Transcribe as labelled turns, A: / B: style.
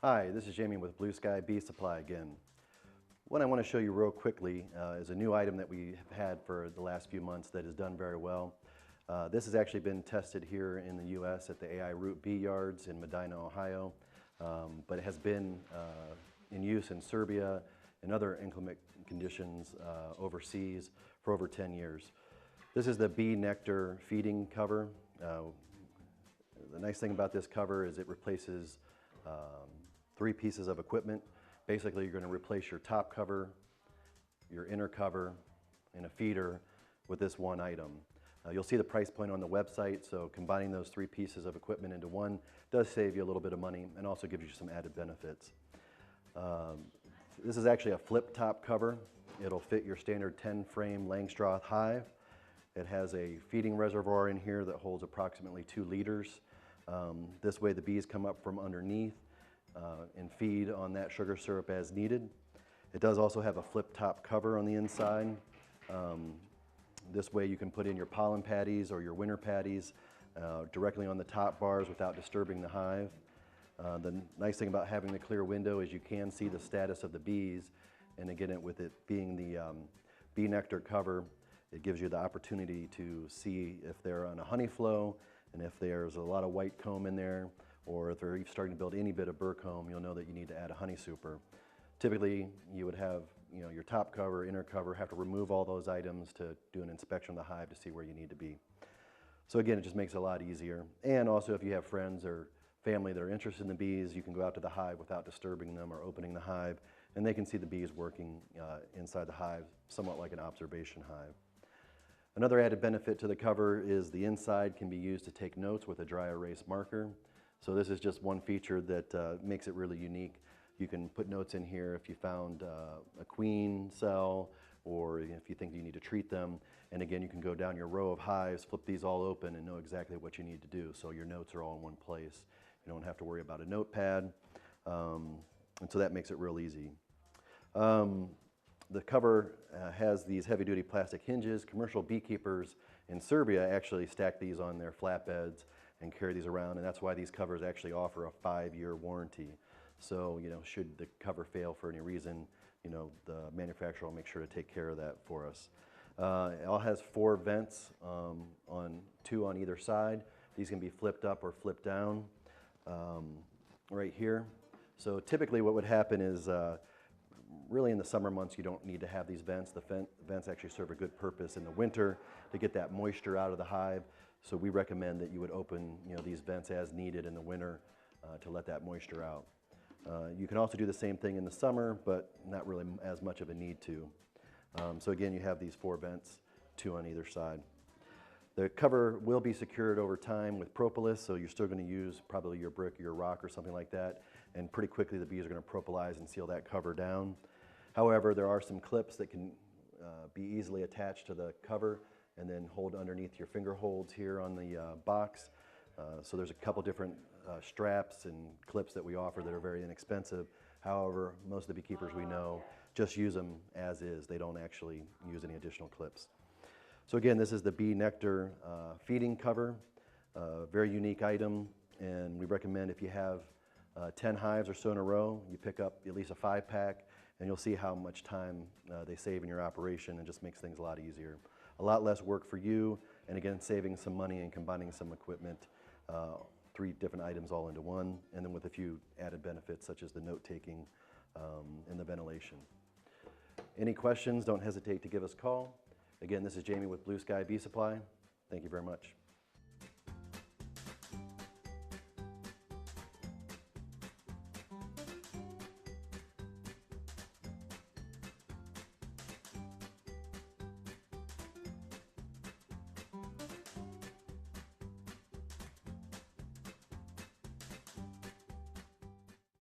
A: Hi, this is Jamie with Blue Sky Bee Supply again. What I want to show you real quickly is a new item that we have had for the last few months that has done very well. This has actually been tested here in the U.S. at the AI Root Bee Yards in Medina, Ohio, but it has been in use in Serbia and other inclement conditions overseas for over 10 years. This is the BeeNectar feeding cover. The nice thing about this cover is it replaces 3 pieces of equipment. Basically, you're going to replace your top cover, your inner cover, and a feeder with this one item. You'll see the price point on the website, so combining those 3 pieces of equipment into one does save you a little bit of money and also gives you some added benefits. This is actually a flip top cover. It'll fit your standard 10-frame Langstroth hive. It has a feeding reservoir in here that holds approximately 2 liters. This way the bees come up from underneath and feed on that sugar syrup as needed. It does also have a flip top cover on the inside. This way you can put in your pollen patties or your winter patties directly on the top bars without disturbing the hive. The nice thing about having the clear window is you can see the status of the bees, and again, with it being the BeeNectar cover, it gives you the opportunity to see if they're on a honey flow, and if there's a lot of white comb in there, or if they're starting to build any bit of burr comb, you'll know that you need to add a honey super. Typically, you would have your top cover, inner cover, have to remove all those items to do an inspection of the hive to see where you need to be. So again, it just makes it a lot easier. And also, if you have friends or family that are interested in the bees, you can go out to the hive without disturbing them or opening the hive, and they can see the bees working inside the hive, somewhat like an observation hive. Another added benefit to the cover is the inside can be used to take notes with a dry erase marker. So this is just one feature that makes it really unique. You can put notes in here if you found a queen cell, or if you think you need to treat them. And again, you can go down your row of hives, flip these all open, and know exactly what you need to do. So your notes are all in one place. You don't have to worry about a notepad. And so that makes it real easy. The cover has these heavy-duty plastic hinges. Commercial beekeepers in Serbia actually stack these on their flatbeds and carry these around, and that's why these covers actually offer a 5-year warranty. So, should the cover fail for any reason, the manufacturer will make sure to take care of that for us. It all has 4 vents, 2 on either side. These can be flipped up or flipped down right here. So typically what would happen is really in the summer months you don't need to have these vents. The vents actually serve a good purpose in the winter to get that moisture out of the hive. So we recommend that you would open these vents as needed in the winter to let that moisture out. You can also do the same thing in the summer, but not really as much of a need to. So again, you have these 4 vents, 2 on either side. The cover will be secured over time with propolis, so you're still going to use probably your brick or your rock or something like that, and pretty quickly the bees are going to propolize and seal that cover down. However, there are some clips that can be easily attached to the cover and then hold underneath your finger holds here on the box. So there's a couple different straps and clips that we offer that are very inexpensive. However, most of the beekeepers we know just use them as is. They don't actually use any additional clips. So again, this is the BeeNectar feeding cover, very unique item, and we recommend if you have 10 hives or so in a row, you pick up at least a 5-pack, and you'll see how much time they save in your operation, and just makes things a lot easier. A lot less work for you, and again, saving some money and combining some equipment, 3 different items all into one, and then with a few added benefits such as the note-taking and the ventilation. Any questions, don't hesitate to give us a call. Again, this is Jamie with Blue Sky Bee Supply. Thank you very much.